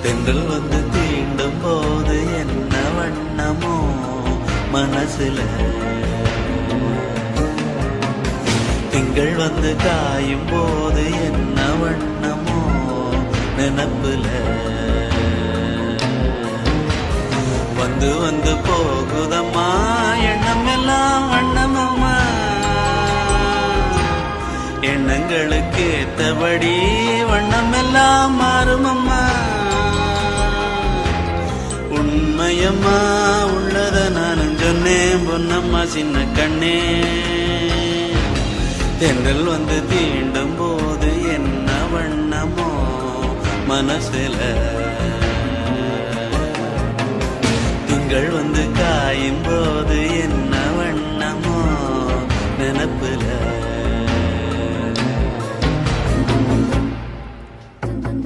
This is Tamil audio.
தென்றல் வந்து தீண்டும் போது என்ன வண்ணமோ மனசுல, திங்கள் வந்து காயும் போது என்ன வண்ணமோ நினப்புல, வந்து வந்து போகுதம்மா எண்ணம் எல்லாம் வண்ணமம்மா, எண்ணங்களுக்கு ஏத்தபடி வண்ணம் எல்லாம் மாறுமம்மா. உண்மையம்மா உள்ளத நானும் சொன்னேன் பொன்னம்மா சின்ன கண்ணே, தென்றல் வந்து தீண்டும் போது என்ன வண்ணமோ மனசுல, திங்கள் வந்து காயும் போது என்ன